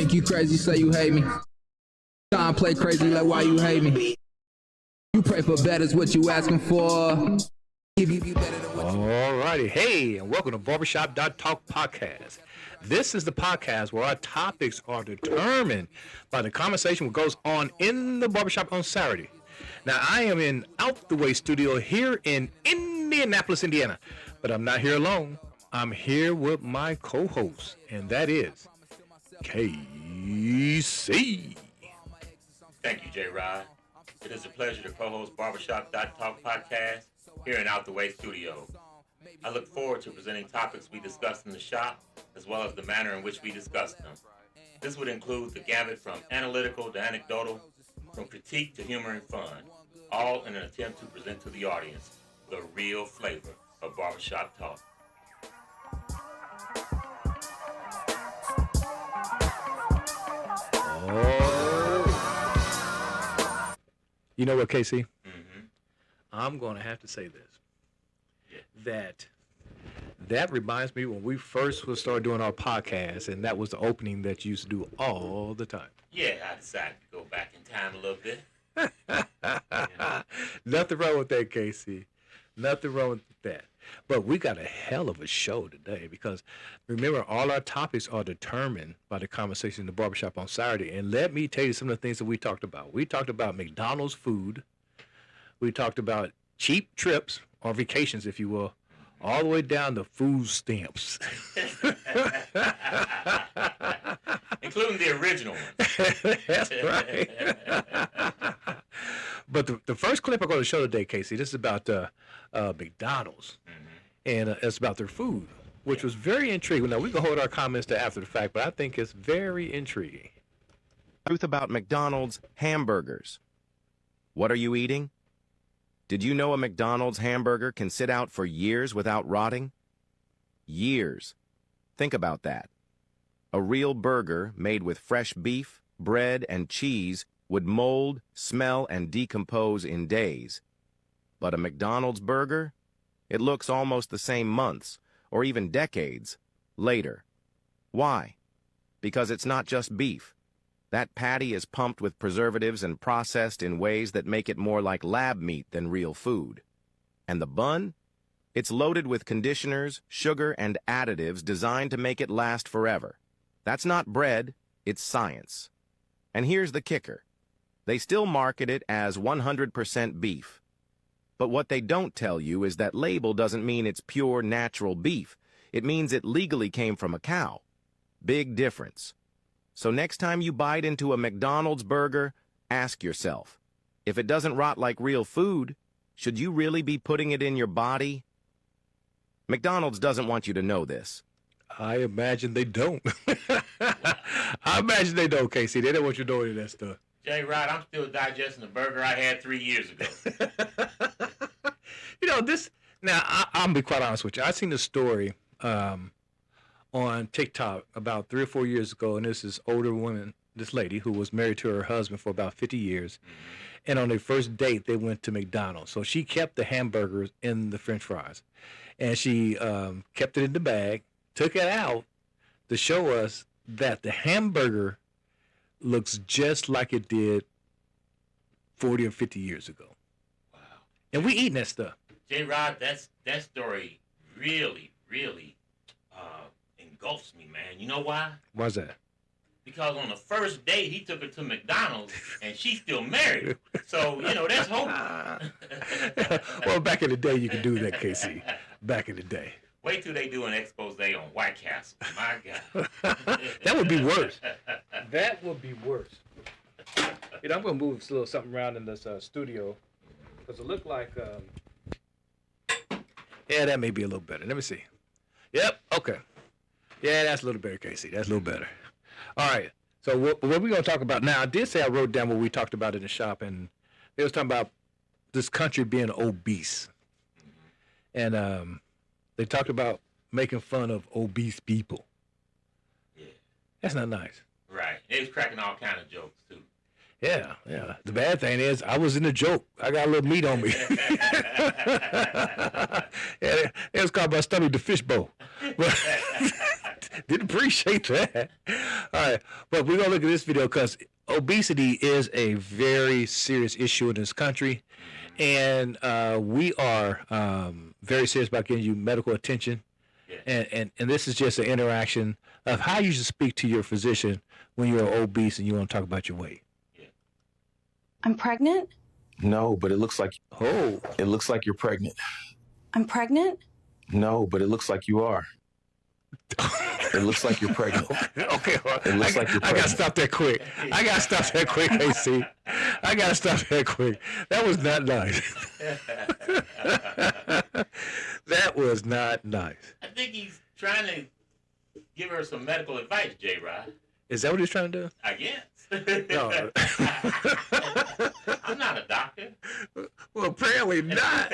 Think you crazy, say you hate me. Time play crazy like why you hate me. You pray for better is what you asking for. Give you better than what you. All righty. Hey, and welcome to Barbershop.talk podcast. This is the podcast where our topics are determined by the conversation that goes on in the barbershop on Saturday. Now, I am in Out the Way studio here in Indianapolis, Indiana, but I'm not here alone. I'm here with my co-host, and that is KC. Thank you, J. Rod. It is a pleasure to co-host Barbershop.talk podcast here in Out the Way studio. I look forward to presenting topics we discuss in the shop, as well as the manner in which we discuss them. This would include the gamut from analytical to anecdotal, from critique to humor and fun, all in an attempt to present to the audience the real flavor of barbershop talk. Oh. You know what, KC? Mm-hmm. I'm going to have to say this. That reminds me when we first started doing our podcast, and that was the opening that you used to do all the time. Yeah, I decided to go back in time a little bit. Nothing wrong with that, KC. Nothing wrong with that. But we got a hell of a show today because, remember, all our topics are determined by the conversation in the barbershop on Saturday. And let me tell you some of the things that we talked about. We talked about McDonald's food. We talked about cheap trips, or vacations, if you will, all the way down to food stamps. Including the original ones. That's right. But the first clip I'm going to show today, Casey, this is about McDonald's. Mm-hmm. And it's about their food, which was very intriguing. Now, we can hold our comments to after the fact, but I think it's very intriguing. Truth about McDonald's hamburgers. What are you eating? Did you know a McDonald's hamburger can sit out for years without rotting? Years. Think about that. A real burger made with fresh beef, bread, and cheese would mold, smell, and decompose in days. But a McDonald's burger? It looks almost the same months, or even decades, later. Why? Because it's not just beef. That patty is pumped with preservatives and processed in ways that make it more like lab meat than real food. And the bun? It's loaded with conditioners, sugar, and additives designed to make it last forever. That's not bread, it's science. And here's the kicker. They still market it as 100% beef. But what they don't tell you is that label doesn't mean it's pure natural beef. It means it legally came from a cow. Big difference. So next time you bite into a McDonald's burger, ask yourself, if it doesn't rot like real food, should you really be putting it in your body? McDonald's doesn't want you to know this. I imagine they don't. I imagine they don't, Casey. They don't want you doing that stuff. J. Rod, I'm still digesting the burger I had 3 years ago. You know, I'm going to be quite honest with you. I seen this story on TikTok about 3 or 4 years ago, and this older woman, this lady who was married to her husband for about 50 years, and on their first date, they went to McDonald's. So she kept the hamburgers in the French fries, and she kept it in the bag, took it out to show us that the hamburger looks just like it did 40 or 50 years ago. Wow. And we eating that stuff. J. Rod, that story really, really engulfs me, man. You know why? Why's that? Because on the first date, he took her to McDonald's, and she's still married. So, that's hope. Well, back in the day, you could do that, Casey. Back in the day. Wait till they do an expose on White Castle. My God. That would be worse. That would be worse. I'm going to move a little something around in this studio because it looked like, yeah, that may be a little better. Let me see. Yep, okay. Yeah, that's a little better, Casey. That's a little better. All right. So what we're going to talk about now, I did say I wrote down what we talked about in the shop, and they was talking about this country being obese. And they talked about making fun of obese people. Yeah. That's not nice. Right. They was cracking all kind of jokes, too. Yeah. The bad thing is I was in the joke. I got a little meat on me. Yeah, it was called my stomach the fishbowl. But Didn't appreciate that. All right, but we're gonna look at this video because obesity is a very serious issue in this country, and we are very serious about getting you medical attention. Yeah. And this is just an interaction of how you should speak to your physician when you're obese and you want to talk about your weight. Yeah. I'm pregnant? No, but it looks like you're pregnant. I'm pregnant? No, but it looks like you are. It looks like you're pregnant. Okay, It looks like you're I gotta pregnant. stop that quick. I gotta stop that quick, AC. I gotta stop that quick. That was not nice. That was not nice. I think he's trying to give her some medical advice, J-Rod. Is that what he's trying to do? I guess. No. I'm not a doctor. Well, apparently not.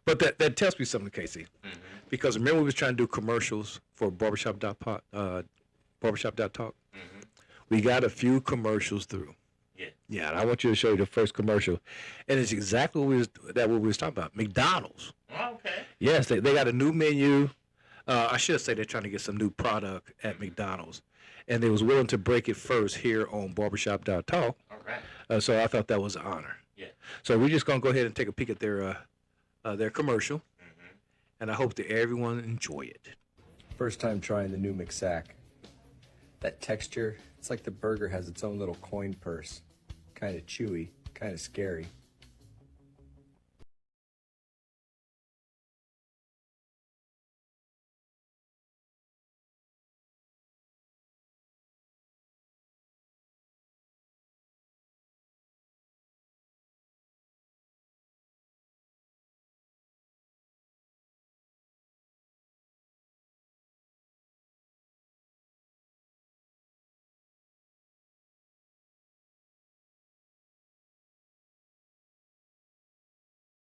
But that tells me something, Casey. Mm-hmm. Because remember we was trying to do commercials for Barbershop.talk. Barbershop.talk. Mm-hmm. We got a few commercials through. Yeah. Yeah, and I want you to show you the first commercial, and it's exactly what we was talking about. McDonald's. Oh, okay. Yes, they got a new menu. I should say they're trying to get some new product at McDonald's, and they was willing to break it first here on Barbershop.talk. All right. So I thought that was an honor. Yeah. So we're just gonna go ahead and take a peek at their commercial, and I hope that everyone enjoy it. First time trying the new McSack. That texture, it's like the burger has its own little coin purse. Kind of chewy, kind of scary.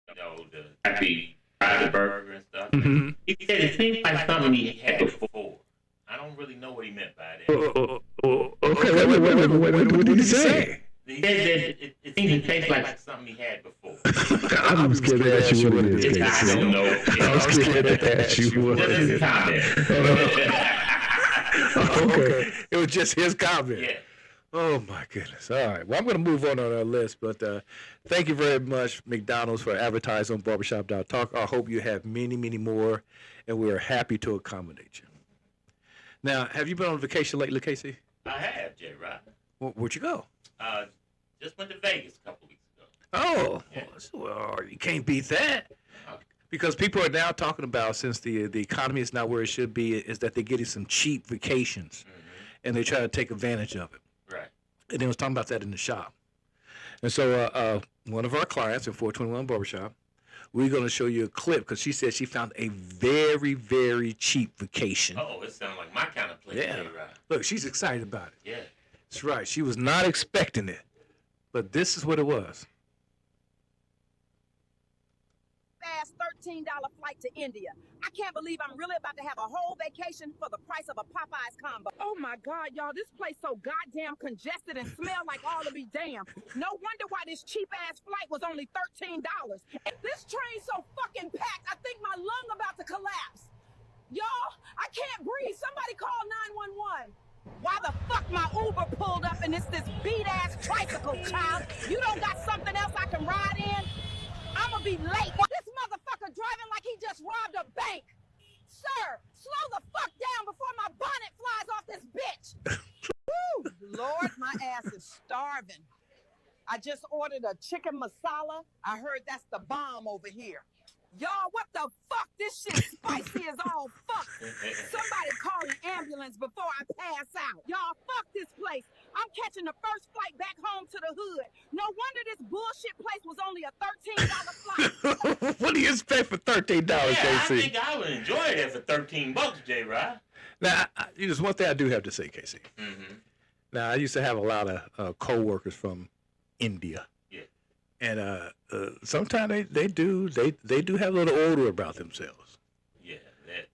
You know, the happy burger and stuff. Mm-hmm. He said it seems like something he had before. I don't really know what he meant by that. Okay, wait, what did he say? He said that it seems to taste like something he had before. I'm scared to ask you what it is. I don't know. I'm scared to ask you what it Just is. his comment. Okay, it was just his comment. Yeah. Oh my goodness! All right, well I'm going to move on our list, but thank you very much, McDonald's, for advertising on Barbershop.talk. I hope you have many, many more, and we are happy to accommodate you. Now, have you been on vacation lately, Casey? I have, J-Rod. Where'd you go? Just went to Vegas a couple weeks ago. Oh, Yeah. well, you can't beat that. Oh. Because people are now talking about, since the economy is not where it should be, is that they're getting some cheap vacations, and they try to take advantage of it. Right. And they was talking about that in the shop. And so one of our clients in 421 Barbershop, we're going to show you a clip because she said she found a very, very cheap vacation. Oh, it sounds like my kind of place, Yeah. J-Rod. Look, she's excited about it. Yeah. That's right. She was not expecting it, but this is what it was. Fast $13 flight to India. I can't believe I'm really about to have a whole vacation for the price of a Popeyes combo. Oh my God, y'all, this place so goddamn congested and smell like all to be damn. No wonder why this cheap ass flight was only $13. This train's so fucking packed, I think my lung about to collapse. Y'all, I can't breathe. Somebody call 911. Why the fuck my Uber pulled up and it's this beat ass tricycle, child? You don't got something else I can ride in? I'ma be late. This motherfucker driving like he just robbed a bank. Sir, slow the fuck down before my bonnet flies off this bitch. Woo, Lord, my ass is starving. I just ordered a chicken masala. I heard that's the bomb over here. Y'all, what the fuck? This shit spicy as all fuck. Somebody call an ambulance before I pass out. Y'all, fuck this place. I'm catching the first flight back home to the hood. No wonder this bullshit place was only a $13 flight. What do you expect for $13, Yeah, I Casey? think I would enjoy that for $13, J-Rod. Now, there's one thing I do have to say, Casey. Mm-hmm. Now, I used to have a lot of co-workers from India. Yeah. And sometimes they do have a little odor about themselves. Yeah, that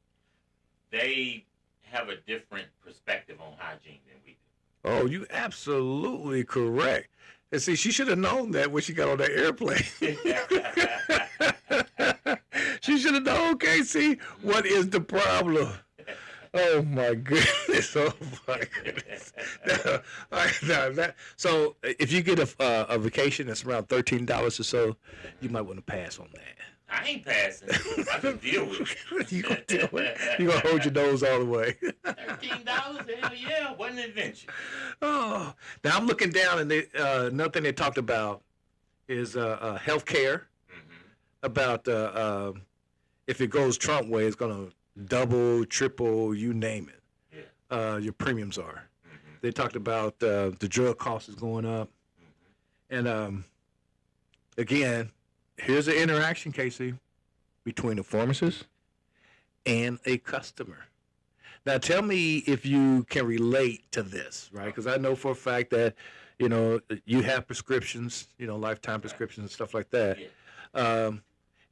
they have a different perspective on hygiene than we Oh, you absolutely correct. And see, she should have known that when she got on that airplane. do. She should have known, Casey, what is the problem? Oh my goodness! Oh my goodness! All right, so if you get a vacation that's around $13 or so, you might want to pass on that. I ain't passing. I just deal with it. You gonna deal with it? You gonna hold your nose all the way? $13? Hell yeah! What an adventure. Oh, now I'm looking down, and another thing they talked about is healthcare. About if it goes Trump way, it's gonna double, triple, you name it. Yeah. Your premiums are. They talked about the drug cost is going up, and again, here's an interaction, Casey, between a pharmacist and a customer. Now, tell me if you can relate to this, right? Because I know for a fact that, you have prescriptions, lifetime prescriptions and stuff like that. Yeah.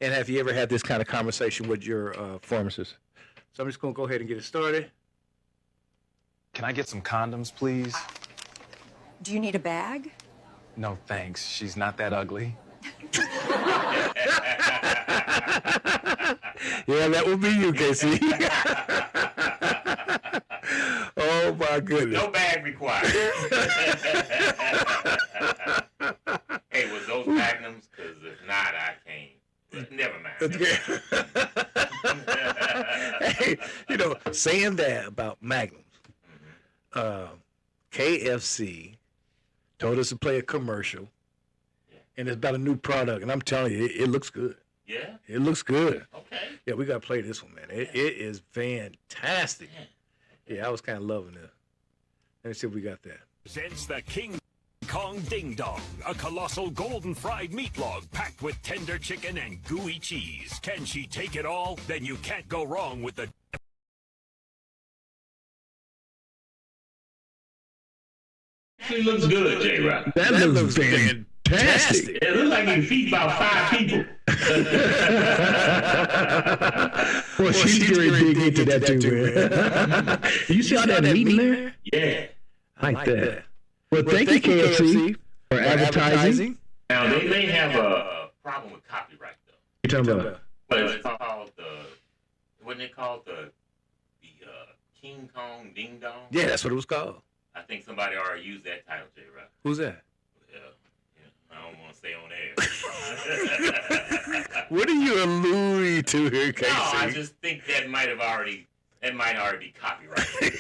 And have you ever had this kind of conversation with your pharmacist? So I'm just going to go ahead and get it started. Can I get some condoms, please? Do you need a bag? No, thanks. She's not that ugly. Yeah, that would be you, Casey. Oh, my goodness. No bag required. Hey, was those magnums? Because if not, I can't. But never mind. Hey, saying that about magnums, KFC told us to play a commercial, and it's about a new product, and I'm telling you, it looks good. Yeah? It looks good. Okay. Yeah, we got to play this one, man. It is fantastic. Yeah, I was kind of loving it. Let me see if we got that. Presents the King Kong Ding Dong, a colossal golden fried meat log packed with tender chicken and gooey cheese. Can she take it all? Then you can't go wrong with the... Actually looks good, J-Rock. That looks fantastic. It looks like you feed about 5 people. Well, she's going to dig into that too, man. You see all that meat in there? Yeah. I like that. Well, thank you, KFC, for advertising. Now, they may have a problem with copyright, though. You're talking about? But it's called wasn't it called the King Kong Ding Dong? Yeah, that's what it was called. I think somebody already used that title, J-Rock. Who's that? I don't want to stay on air. What are you alluding to here, Casey? No, I just think that might already be copyrighted.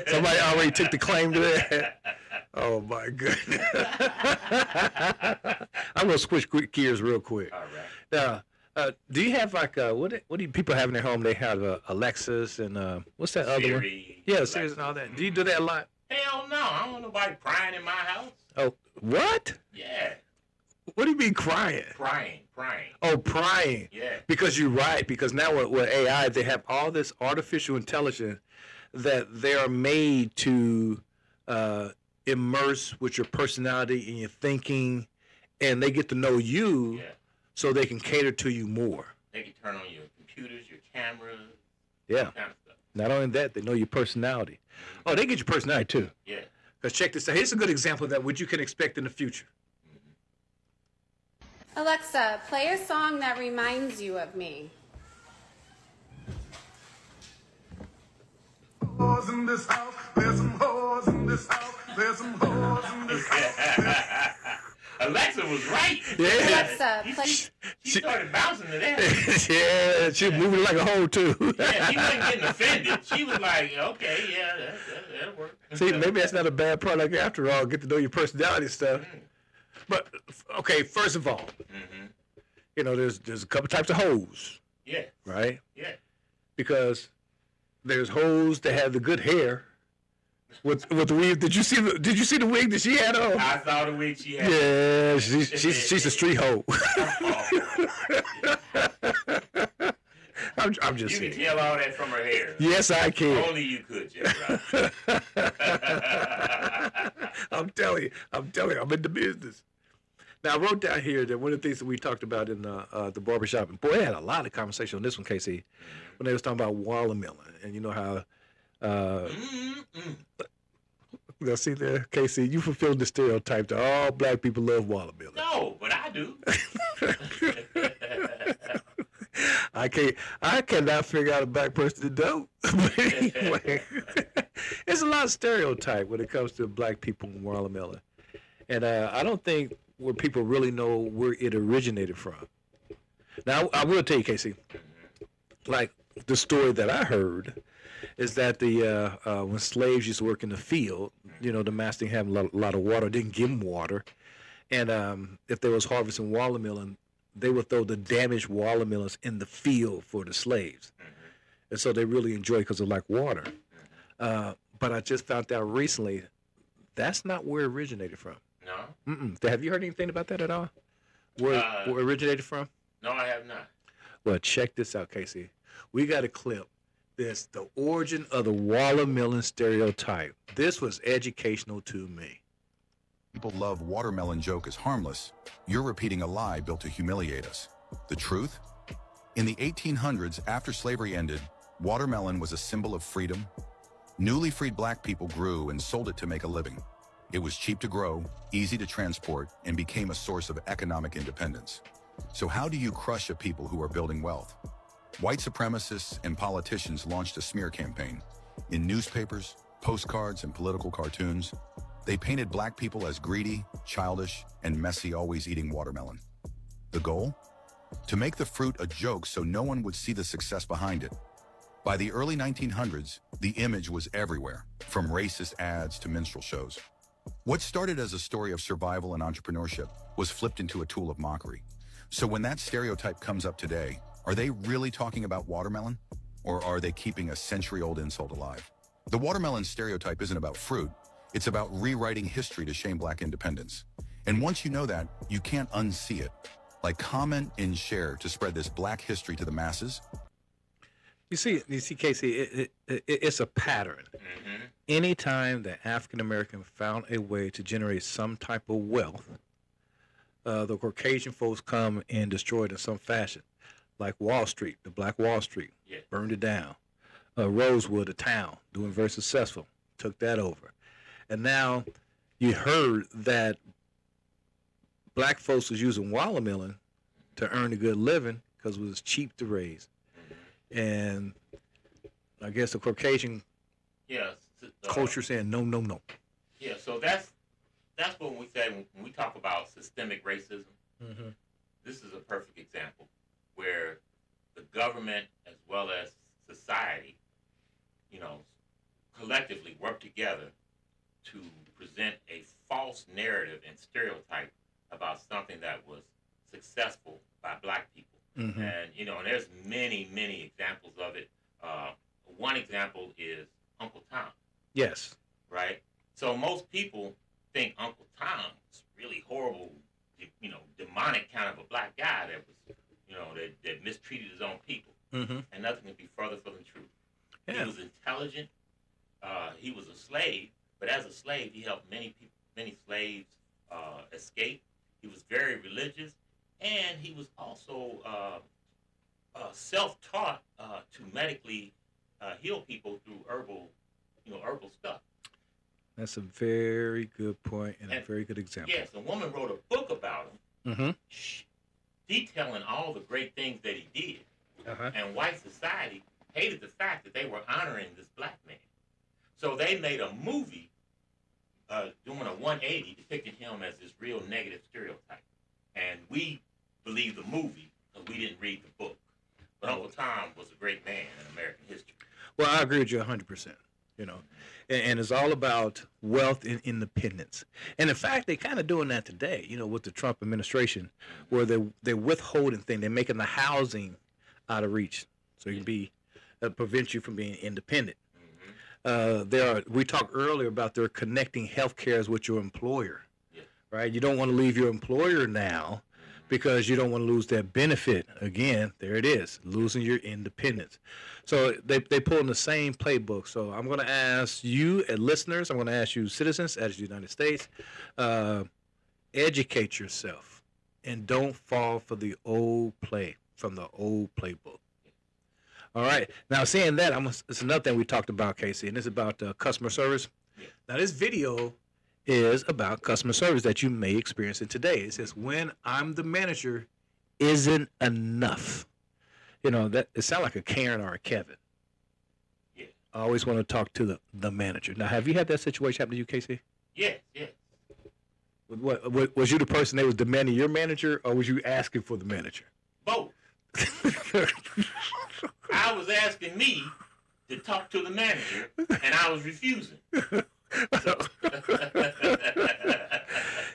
Somebody already took the claim to that. Oh my goodness! I'm gonna switch gears real quick. All right. Now, do you have like what do people have in their home? They have Alexis and what's that other one? Yeah, Siri and all that. Do you do that a lot? Hell no, I don't want nobody crying in my house. Oh, what? Yeah. What do you mean crying? Prying. Oh, prying. Yeah. Because you're right. Because now with AI, they have all this artificial intelligence that they are made to immerse with your personality and your thinking, and they get to know you, so they can cater to you more. They can turn on your computers, your cameras. Yeah. That kind of stuff. Not only that, they know your personality. Oh, they get your personality too. Yeah. Because check this out. Here's a good example of that, what you can expect in the future. Alexa, play a song that reminds you of me. Whores in this house, there's some whores in this house, there's some whores in this house. Alexa was right. Yeah. Alexa, play. She started bouncing to that. Yeah, she was moving like a hoe too. Yeah, she wasn't getting offended. She was like, okay, yeah, that'll work. See, maybe that's not a bad product after all. Get to know your personality stuff. But okay, first of all, there's a couple types of hoes. Yeah. Right. Yeah. Because there's hoes that have the good hair. With the wig, did you see the wig that she had on? I saw the wig she had. Yeah, she's a street hoe. I'm just saying. You can tell all that from her hair. Yes, I can. Only you could, Jeff. I'm telling you, I'm in the business. Now, I wrote down here that one of the things that we talked about in the barbershop, and boy, I had a lot of conversation on this one, Casey, when they was talking about watermelon, and you know how. Now, see there, Casey, you fulfilled the stereotype that all black people love watermelon. No, but I do. I cannot figure out a black person to don't. But anyway, there's a lot of stereotype when it comes to black people in watermelon. And I don't think where people really know where it originated from. Now, I will tell you, Casey, like the story that I heard is that when slaves used to work in the field, the master didn't have a lot of water, didn't give them water. And if they was harvesting watermelon, they would throw the damaged watermelons in the field for the slaves. And so they really enjoy it because they like water. But I just found out recently that's not where it originated from. No? Mm-mm. Have you heard anything about that at all? Where it originated from? No, I have not. Well, check this out, Casey. We got a clip. That's the origin of the watermelon stereotype. This was educational to me. People love watermelon joke as harmless. You're repeating a lie built to humiliate us. The truth? In the 1800s, after slavery ended, watermelon was a symbol of freedom. Newly freed black people grew and sold it to make a living. It was cheap to grow, easy to transport, and became a source of economic independence. So how do you crush a people who are building wealth? White supremacists and politicians launched a smear campaign. In newspapers, postcards, and political cartoons, they painted black people as greedy, childish, and messy, always eating watermelon. The goal? To make the fruit a joke so no one would see the success behind it. By the early 1900s, the image was everywhere, from racist ads to minstrel shows. What started as a story of survival and entrepreneurship was flipped into a tool of mockery. So when that stereotype comes up today, are they really talking about watermelon? Or are they keeping a century-old insult alive? The watermelon stereotype isn't about fruit. It's about rewriting history to shame black independence. And once you know that, you can't unsee it. Like, comment and share to spread this black history to the masses. You see, Casey, it's a pattern. Anytime that African American found a way to generate some type of wealth, the Caucasian folks come and destroy it in some fashion. Like Wall Street, the Black Wall Street, burned it down. Rosewood, a town, doing very successful, took that over. And now you heard that black folks was using watermelon to earn a good living because it was cheap to raise. And I guess the Caucasian culture saying no, no, no. Yeah, so that's what we say when we talk about systemic racism. This is a perfect example where the government as well as society, collectively work together to present a false narrative and stereotype about something that was successful by black people. And, and there's many, many examples of it. One example is Uncle Tom. Yes. Right? So most people think Uncle Tom was really horrible, demonic kind of a black guy that was, that mistreated his own people. And nothing could be further from the truth. Yeah. He was intelligent. He was a slave, but as a slave, he helped many slaves escape. He was very religious, and he was also self-taught to medically heal people through herbal stuff. That's a very good point and a very good example. Yes, a woman wrote a book about him, detailing all the great things that he did. And white society hated the fact that they were honoring this black man. So they made a movie doing a 180, depicting him as this real negative stereotype. And we believe the movie because we didn't read the book. But Uncle Tom was a great man in American history. Well, I agree with you 100%. And it's all about wealth and independence. And in fact, they're kind of doing that today, with the Trump administration, where they're withholding things. They're making the housing out of reach, so you can be prevent you from being independent. We talked earlier about they're connecting health cares with your employer, right? You don't want to leave your employer now because you don't want to lose that benefit. Again, there it is, losing your independence. So they pull in the same playbook. So I'm going to ask you, listeners, I'm going to ask you, citizens, as the United States, educate yourself and don't fall for the old playbook. All right. Now, saying that, it's another thing we talked about, Casey, and it's about customer service. Now, this video is about customer service that you may experience in today. It says, when I'm the manager isn't enough. You know, that it sounds like a Karen or a Kevin. Yeah. I always want to talk to the manager. Now, have you had that situation happen to you, Casey? Yes, yes. What was you the person that was demanding your manager, or was you asking for the manager? Both. I was asking me to talk to the manager, and I was refusing.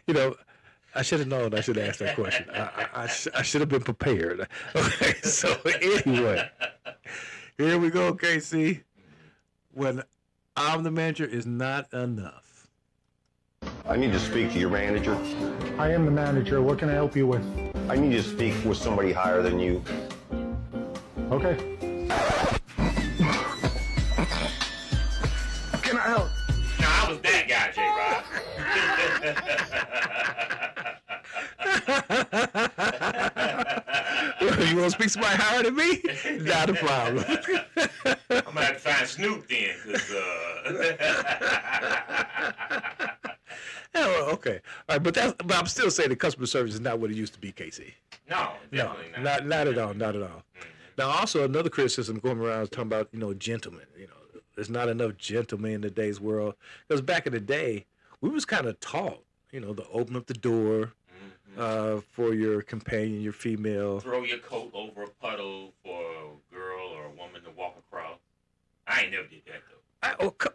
You know, I should have known I should have asked that question. I should have been prepared. Okay, so anyway, here we go, Casey. When I'm the manager is not enough. I need to speak to your manager. I am the manager. What can I help you with? I need to speak with somebody higher than you. Okay. Can I help? No, I was that guy, J-Rod. You want to speak to somebody higher than me? Not a problem. I'm going to have to find Snoop then, because... Oh, okay. All right, but I'm still saying the customer service is not what it used to be, Casey. No, definitely not. Not at all, not at all. Mm-hmm. Now, also another criticism going around is talking about, you know, gentlemen. You know, there's not enough gentlemen in today's world. Because back in the day, we was kind of taught, you know, to open up the door for your companion, your female. Throw your coat over a puddle for a girl or a woman to walk across. I ain't never did that, though.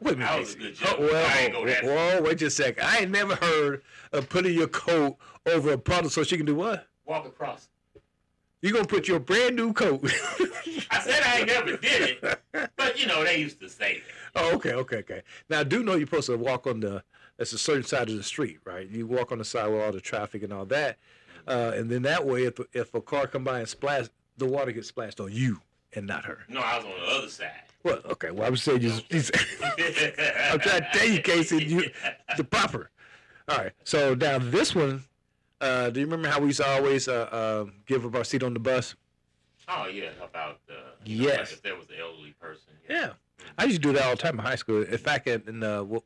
Wait a minute. I was a good gentleman. Wait just a second. I ain't never heard of putting your coat over a puddle so she can do what? Walk across. You gonna put your brand new coat? I said I ain't never did it, but you know they used to say that. Oh, okay. Now I do know you're supposed to walk on that's a certain side of the street, right? You walk on the side with all the traffic and all that, and then that way, if a car come by and splash, the water gets splashed on you and not her. No, I was on the other side. Well, okay. Well, I'm saying I'm trying to tell you, Casey, the proper. All right. So now this one, do you remember how we used to always give up our seat on the bus? Oh yeah, about yes. Like if there was an elderly person. Yeah. I used to do that all the time in high school. In fact,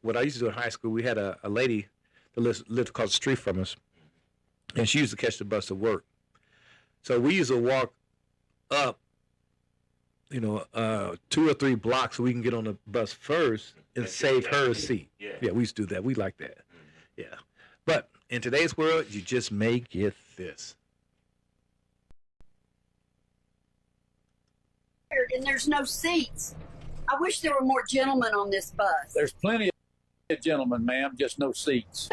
what I used to do in high school, we had a lady that lived across the street from us, and she used to catch the bus to work. So we used to walk up, 2 or 3 blocks so we can get on the bus first and save her a seat. Yeah, we used to do that. We like that. Mm-hmm. Yeah. But in today's world, you just may get this. And there's no seats. I wish there were more gentlemen on this bus. There's plenty of gentlemen, ma'am, just no seats.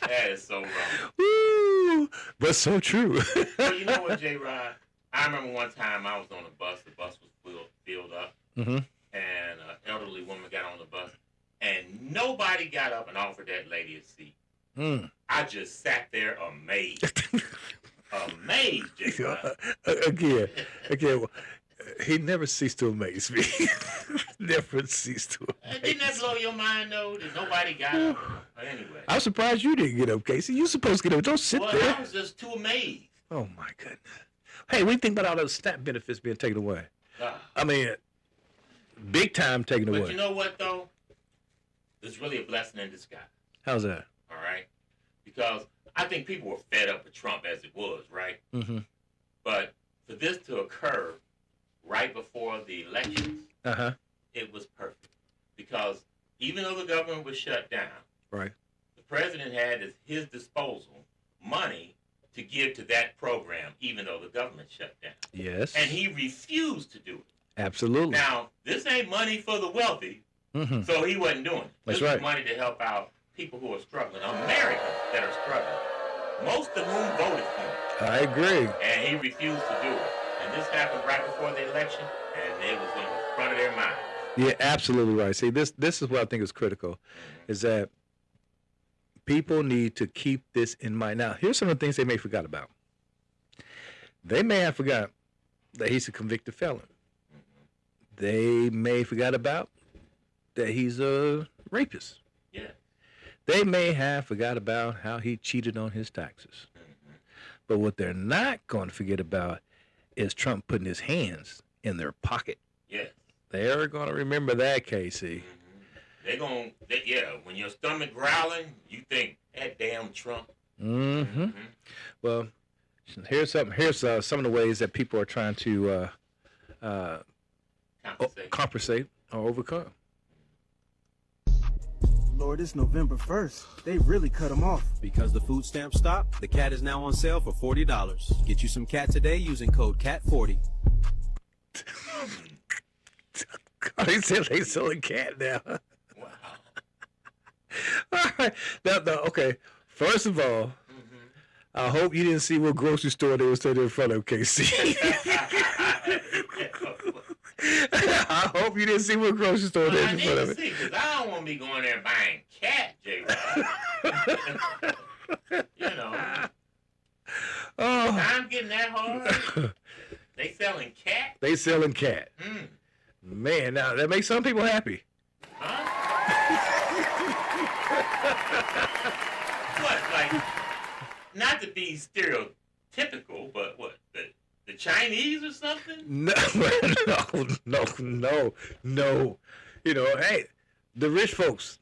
That is so wrong. Woo! But so true. Well, you know what, J-Rod? I remember one time I was on a bus. The bus was filled up. Mm-hmm. And an elderly woman got on the bus. And nobody got up and offered that lady a seat. Mm. I just sat there amazed. Amazed, J-Rod. Again, he never ceased to amaze me. Never ceased to amaze me. Didn't that blow your mind, though, that nobody got up? But anyway. I'm surprised you didn't get up, Casey. You're supposed to get up. Don't sit there. I was just too amazed. Oh, my goodness. Hey, what do you think about all those SNAP benefits being taken away? I mean, big time taken away. But you know what, though? It's really a blessing in disguise. How's that? All right? Because I think people were fed up with Trump as it was, right? Mm-hmm. But for this to occur right before the elections, it was perfect. Because even though the government was shut down, right, the president had at his disposal money to give to that program, even though the government shut down. Yes. And he refused to do it. Absolutely. Now, this ain't money for the wealthy, so he wasn't doing it. That's this right. was money to help out people who are struggling, Americans that are struggling, most of whom voted for him. I agree. And he refused to do it. And this happened right before the election, and it was in front of their minds. Yeah, absolutely right. See, this is what I think is critical, is that people need to keep this in mind. Now, here's some of the things they may have forgot about. They may have forgot that he's a convicted felon. They may have forgot about that he's a rapist. Yeah. They may have forgot about how he cheated on his taxes. But what they're not going to forget about is Trump putting his hands in their pocket. Yes. They're going to remember that, Casey. They're going to, when your stomach growling, you think, that damn Trump, Mm-hmm. Well, here's some of the ways that people are trying to compensate or overcome. Lord, it's November 1st. They really cut them off. Because the food stamp stopped, the cat is now on sale for $40. Get you some cat today using code CAT40. They said they selling cat now. Wow. All right. Okay. First of all, I hope you didn't see what grocery store they were standing in front of, KC. I hope you didn't see what grocery store they were in front of it. Because I don't want to be going there buying cat, J-Rod. You know. I'm getting that hard. They selling cat? They selling cat. Man, now that makes some people happy. Huh? What, like, not to be stereotypical, but what, the Chinese or something? No. You know, hey, the rich folks,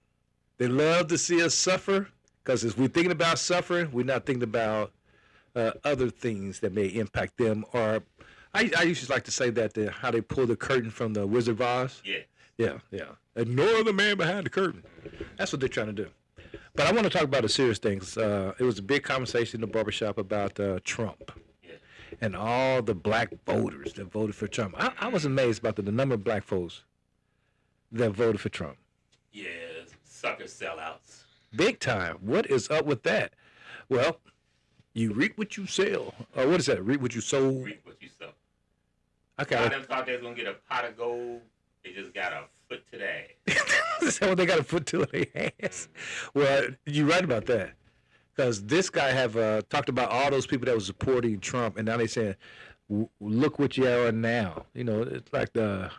they love to see us suffer, because if we're thinking about suffering, we're not thinking about other things that may impact them. Or I used to like to say that how they pull the curtain from the Wizard of Oz. Yeah. Ignore the man behind the curtain. That's what they're trying to do. But I want to talk about a serious thing. It was a big conversation in the barbershop about Trump and all the black voters that voted for Trump. I was amazed about the number of black folks that voted for Trump. Yeah, sucker sellouts. Big time. What is up with that? Well, you reap what you sell. Or what is that? Reap what you sow? Reap what you sow. Okay. A lot of them thought they was going to get a pot of gold. They just got a foot to the ass. Is that what they got a foot to their ass? Well, you're right about that. Because this guy have talked about all those people that were supporting Trump, and now they saying, look what you are now. You know, it's like the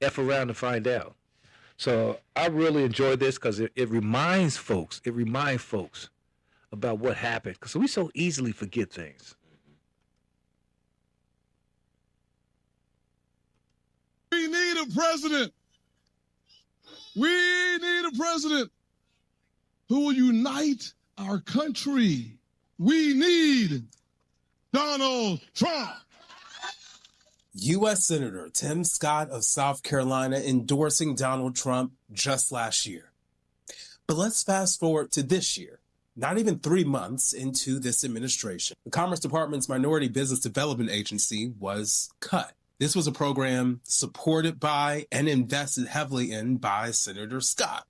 F around to find out. So I really enjoyed this because it reminds folks about what happened. Because we so easily forget things. We need a president. We need a president who will unite our country. We need Donald Trump. U.S. Senator Tim Scott of South Carolina endorsing Donald Trump just last year. But let's fast forward to this year, not even 3 months into this administration. The Commerce Department's Minority Business Development Agency was cut. This was a program supported by and invested heavily in by Senator Scott.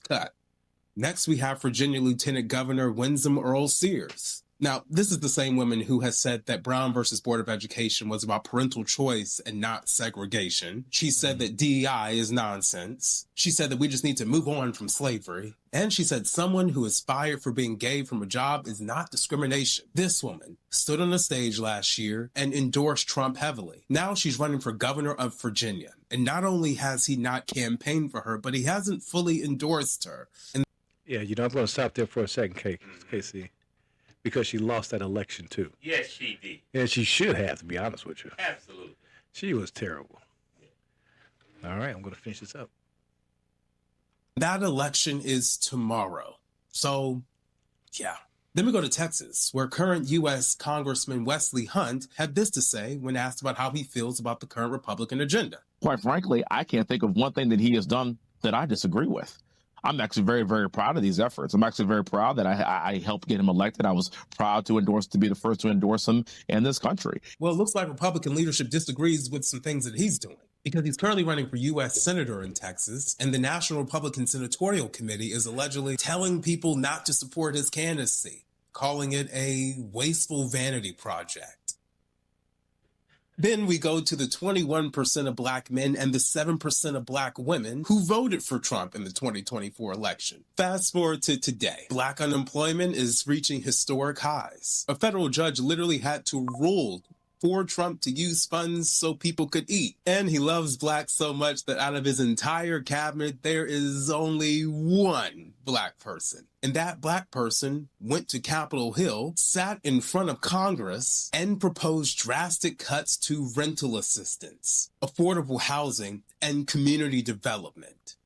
Cut. Next, we have Virginia Lieutenant Governor Winsome Earl Sears. Now, this is the same woman who has said that Brown versus Board of Education was about parental choice and not segregation. She said that DEI is nonsense. She said that we just need to move on from slavery. And she said someone who is fired for being gay from a job is not discrimination. This woman stood on the stage last year and endorsed Trump heavily. Now she's running for governor of Virginia. And not only has he not campaigned for her, but he hasn't fully endorsed her. And yeah, you know, I'm going to stop there for a second, Casey. Because she lost that election, too. Yes, she did. And she should have, to be honest with you. Absolutely. She was terrible. All right, I'm going to finish this up. that election is tomorrow. So, yeah. Then we go to Texas, where current U.S. Congressman Wesley Hunt had this to say when asked about how he feels about the current Republican agenda. Quite frankly, I can't think of one thing that he has done that I disagree with. I'm actually very, very proud of these efforts. I'm actually very proud that I helped get him elected. I was proud to be the first to endorse him in this country. Well, it looks like Republican leadership disagrees with some things that he's doing, because he's currently running for U.S. Senator in Texas, and the National Republican Senatorial Committee is allegedly telling people not to support his candidacy, calling it a wasteful vanity project. Then we go to the 21% of black men and the 7% of black women who voted for Trump in the 2024 election. Fast forward to today. Black unemployment is reaching historic highs. A federal judge literally had to rule for Trump to use funds so people could eat. And he loves blacks so much that out of his entire cabinet, there is only one black person. And that black person went to Capitol Hill, sat in front of Congress, and proposed drastic cuts to rental assistance, affordable housing, and community development.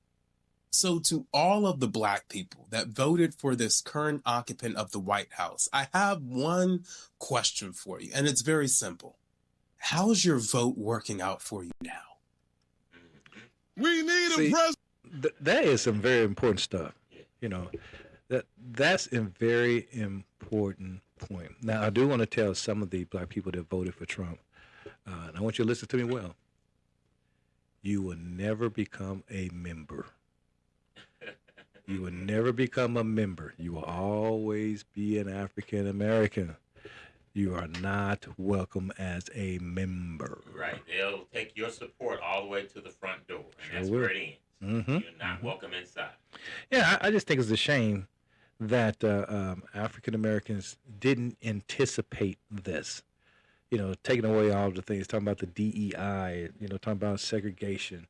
So to all of the Black people that voted for this current occupant of the White House, I have one question for you, and it's very simple. How's your vote working out for you now? We need a president. That is some very important stuff. You know, that's a very important point. Now, I do want to tell some of the Black people that voted for Trump, and I want you to listen to me well. You will never become a member. You will never become a member. You will always be an African American. You are not welcome as a member. Right. They'll take your support all the way to the front door, and that's where it ends. Mm-hmm. You're not welcome inside. Yeah, I just think it's a shame that African Americans didn't anticipate this. You know, taking away all the things, talking about the DEI, you know, talking about segregation,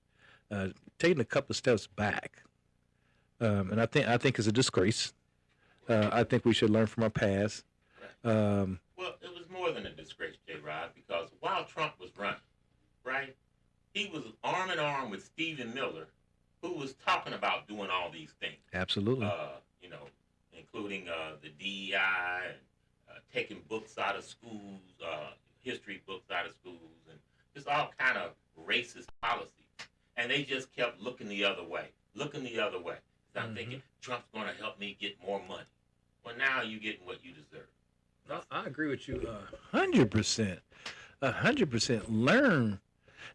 taking a couple of steps back. And I think it's a disgrace. I think we should learn from our past. Well, it was more than a disgrace, J. Rod, because while Trump was running, right, he was arm in arm with Stephen Miller, who was talking about doing all these things. Absolutely. You know, including the DEI, and taking books out of schools, history books out of schools, and just all kind of racist policies. And they just kept looking the other way. So I'm thinking, Trump's going to help me get more money. Well, now you're getting what you deserve. No, I agree with you 100%. 100%. Learn.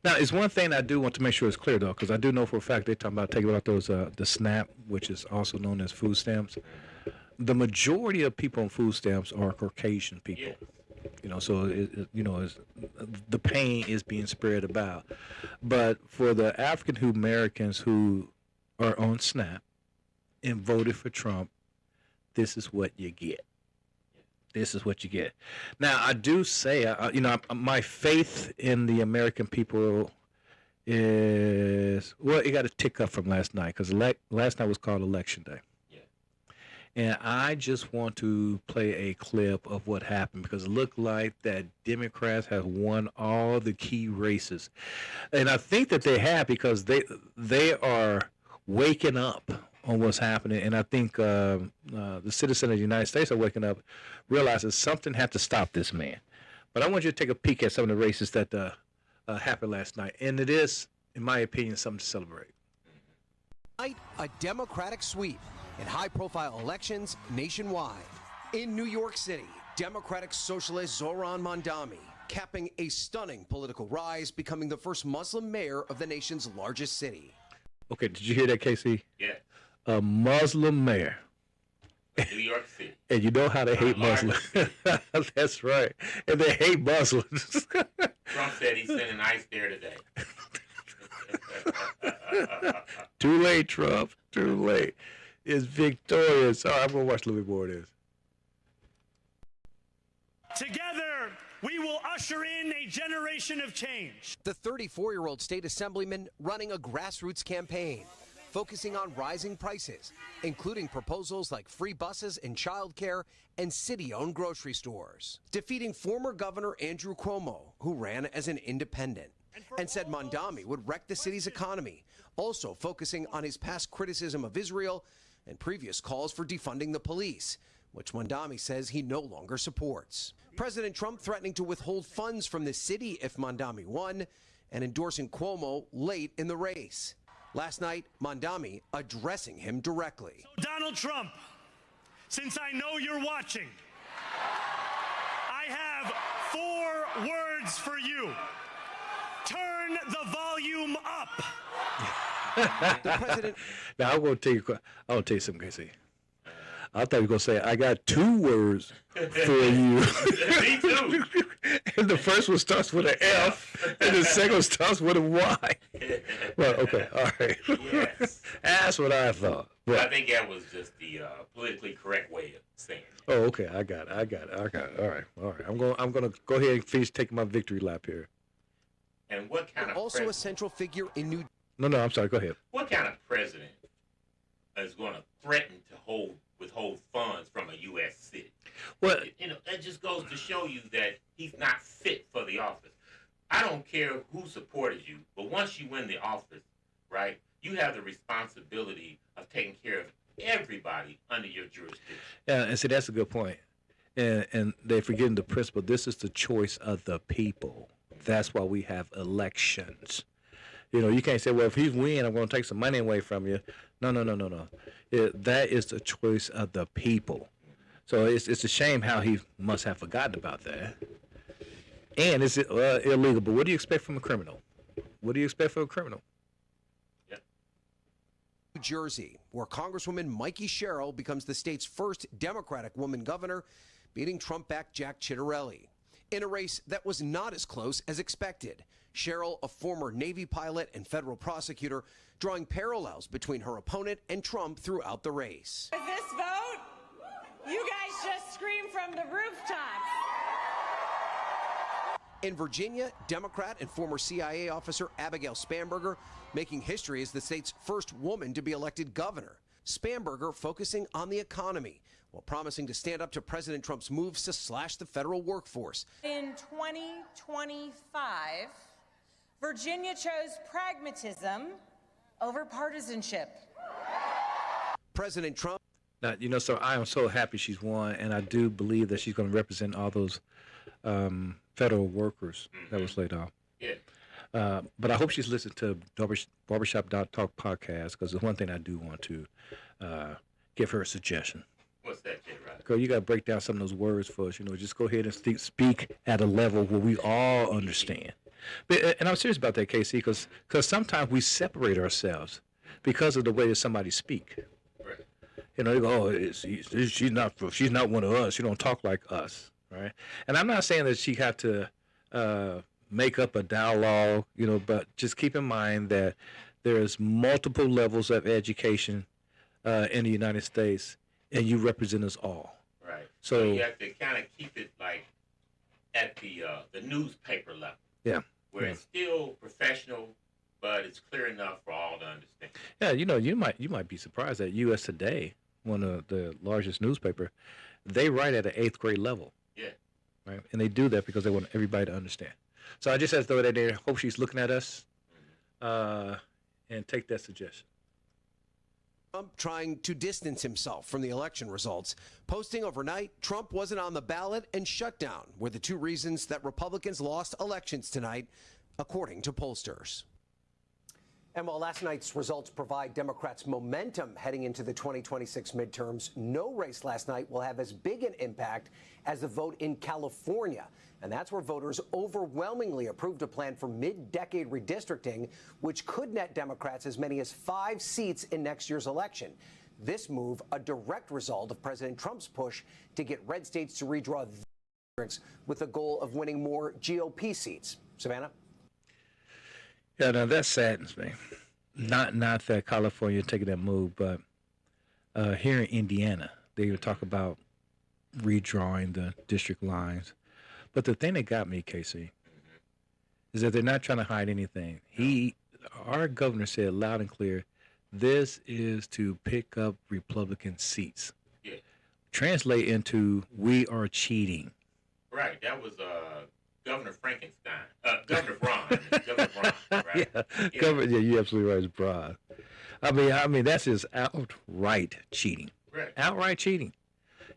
Now, it's one thing I do want to make sure it's clear, though, because I do know for a fact they're talking about taking out those the SNAP, which is also known as food stamps. The majority of people on food stamps are Caucasian people. Yes. You know, so the pain is being spread about. But for the African Americans who are on SNAP and voted for Trump, this is what you get. This is what you get. Now, I do say, my faith in the American people is, well, it got to tick up from last night, because last night was called Election Day. And I just want to play a clip of what happened, because it looked like that Democrats have won all the key races. And I think that they have, because they are waking up on what's happening. And I think the citizens of the United States are waking up, realizing something had to stop this man. But I want you to take a peek at some of the races that happened last night. And it is, in my opinion, something to celebrate. A Democratic sweep in high-profile elections nationwide. In New York City, Democratic Socialist Zoran Mondani capping a stunning political rise, becoming the first Muslim mayor of the nation's largest city. Okay, did you hear that, KC? Yeah. A Muslim mayor. New York City. And you know how they hate Muslims. That's right. And they hate Muslims. Trump said he's sending ICE there today. Too late, Trump. Too late. It's victorious. All right, I'm going to watch a little bit more of this. Together, we will usher in a generation of change. The 34-year-old state assemblyman running a grassroots campaign, focusing on rising prices, including proposals like free buses and childcare and city-owned grocery stores. Defeating former Governor Andrew Cuomo, who ran as an independent, and said Mondani would wreck the city's economy, also focusing on his past criticism of Israel and previous calls for defunding the police, which Mondani says he no longer supports. President Trump threatening to withhold funds from the city if Mondani won, and endorsing Cuomo late in the race. Last night, Mondani addressing him directly. So Donald Trump, since I know you're watching, I have 4 words for you. Turn the volume up. The president. Now, I'm going to tell you something, Casey. I thought you were going to say, I got 2 words for you. Me too. And the first one starts with an F, and the second one starts with a Y. Well, okay, all right. Yes. That's what I thought. But I think that was just the politically correct way of saying it. Oh, okay, I got it. All right. I'm going to go ahead and finish taking my victory lap here. And what kind of also a central figure in New. No, I'm sorry. Go ahead. What kind of president is going to threaten to withhold funds from a U.S. city? Well, that just goes to show you that he's not fit for the office. I don't care who supported you, but once you win the office, right, You have the responsibility of taking care of everybody under your jurisdiction. Yeah, and see, that's a good point. And they're forgetting the principle. This is the choice of the people. That's why we have elections. You know, you can't say, well, if he's win, I'm going to take some money away from you. No. That is the choice of the people. So it's a shame how he must have forgotten about that. And it's illegal. But what do you expect from a criminal? What do you expect from a criminal? New Jersey, where Congresswoman Mikey Sherrill becomes the state's first Democratic woman governor, beating Trump-backed Jack Ciattarelli. In a race that was not as close as expected, Sherrill, a former Navy pilot and federal prosecutor, drawing parallels between her opponent and Trump throughout the race. With this vote, you guys just scream from the rooftops. In Virginia, Democrat and former CIA officer Abigail Spanberger making history as the state's first woman to be elected governor. Spanberger focusing on the economy while promising to stand up to President Trump's moves to slash the federal workforce. In 2025, Virginia chose pragmatism over partisanship. President Trump. Now, you know, so I am so happy she's won, and I do believe that she's going to represent all those federal workers that was laid off. Yeah. But I hope she's listened to Barbershop.talk podcast, because there's one thing I do want to give her a suggestion. What's that, J-Rod? Girl, you got to break down some of those words for us. You know, just go ahead and speak at a level where we all understand. But, and I'm serious about that, Casey, because sometimes we separate ourselves because of the way that somebody speak. Right. You know, they go, oh, she's not one of us. She don't talk like us, right? And I'm not saying that she had to make up a dialogue, you know, but just keep in mind that there's multiple levels of education in the United States, and you represent us all. Right. So you have to kind of keep it like at the newspaper level. Yeah. Where it's still professional, but it's clear enough for all to understand. Yeah, you know, you might be surprised that U.S. Today, one of the largest newspaper, they write at an 8th grade level. Yeah. Right, and they do that because they want everybody to understand. So I just have to throw that there. Hope she's looking at us, and take that suggestion. Trump trying to distance himself from the election results, posting overnight Trump wasn't on the ballot and shutdown were the two reasons that Republicans lost elections tonight, according to pollsters. And while last night's results provide Democrats momentum heading into the 2026 midterms, no race last night will have as big an impact as the vote in California. And that's where voters overwhelmingly approved a plan for mid-decade redistricting, which could net Democrats as many as 5 seats in next year's election. This move, a direct result of President Trump's push to get red states to redraw districts with the goal of winning more GOP seats. Savannah? Yeah, now that saddens me. Not that California taking that move, but here in Indiana, they would talk about redrawing the district lines. But the thing that got me, Casey, is that they're not trying to hide anything. Our governor said loud and clear, this is to pick up Republican seats. Yeah. Translate into, we are cheating. Right. That was Governor Frankenstein. Governor Braun. Governor Braun, right? Yeah, you're absolutely right. It's Braun. I mean, that's just outright cheating. Right. Outright cheating.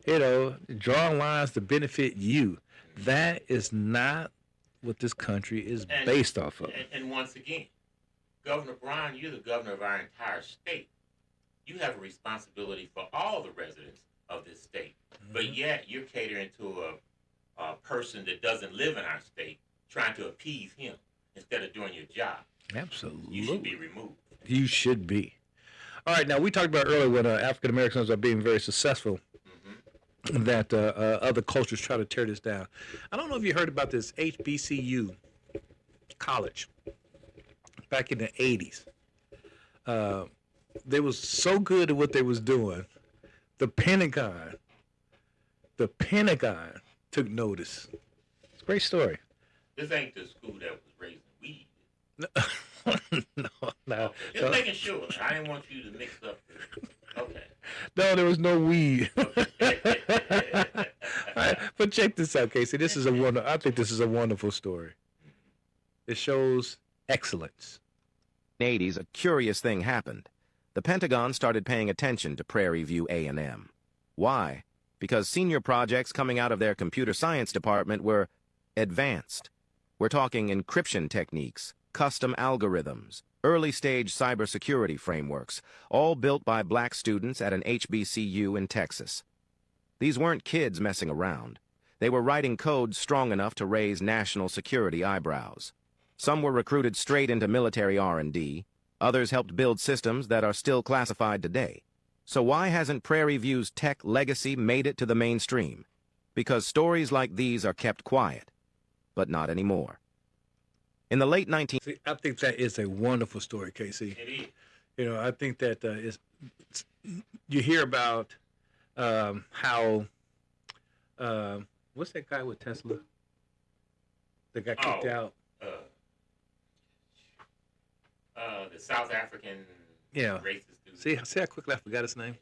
You know, drawing lines to benefit you. That is not what this country is based off of. And once again, Governor Braun, you're the governor of our entire state. You have a responsibility for all the residents of this state. Mm-hmm. But yet you're catering to a person that doesn't live in our state, trying to appease him instead of doing your job. Absolutely. You should be removed. You should be. All right, now we talked about earlier when African Americans are being very successful, that other cultures try to tear this down. I don't know if you heard about this HBCU college back in the 80s. They was so good at what they was doing, the Pentagon took notice. It's a great story. This ain't the school that was raising weed. No. Just making sure. I didn't want you to mix up. Okay. No, there was no weed. Right, but check this out, Casey. I think this is a wonderful story. It shows excellence. 80s, a curious thing happened. The Pentagon started paying attention to Prairie View A&M. Why? Because senior projects coming out of their computer science department were advanced. We're talking encryption techniques, custom algorithms, early-stage cybersecurity frameworks, all built by black students at an HBCU in Texas. These weren't kids messing around. They were writing code strong enough to raise national security eyebrows. Some were recruited straight into military R&D. Others helped build systems that are still classified today. So why hasn't Prairie View's tech legacy made it to the mainstream? Because stories like these are kept quiet, but not anymore. In the late 19... See, I think that is a wonderful story, Casey. It is. You know, I think that you hear about how... what's that guy with Tesla that got kicked out? The South African racist dude. See how quickly I forgot his name?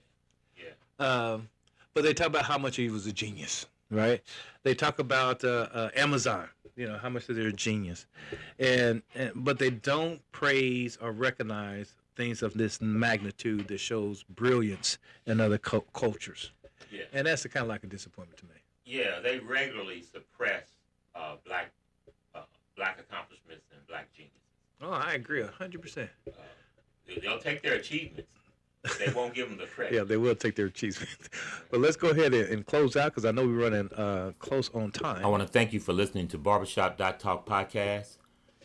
Yeah. But they talk about how much he was a genius, right? They talk about Amazon, you know, how much they're a genius. But they don't praise or recognize things of this magnitude that shows brilliance in other cultures. Yeah. And that's kind of like a disappointment to me. Yeah, they regularly suppress black accomplishments and black genius. Oh, I agree 100%. They'll take their achievements, but they won't give them the credit. Yeah, they will take their achievements. But let's go ahead and close out because I know we're running close on time. I want to thank you for listening to Barbershop.talk podcast.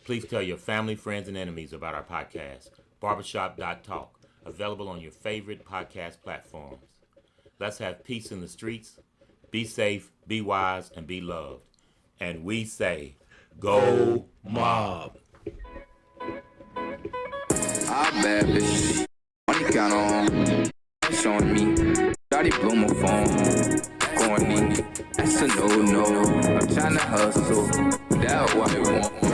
Please tell your family, friends, and enemies about our podcast, Barbershop.talk, available on your favorite podcast platforms. Let's have peace in the streets. Be safe, be wise, and be loved. And we say, go mob. Ah, bad bitch. Money count on. Showing me. Shawty blew my phone. Going in. That's a no-no. I'm trying to hustle. That what I want.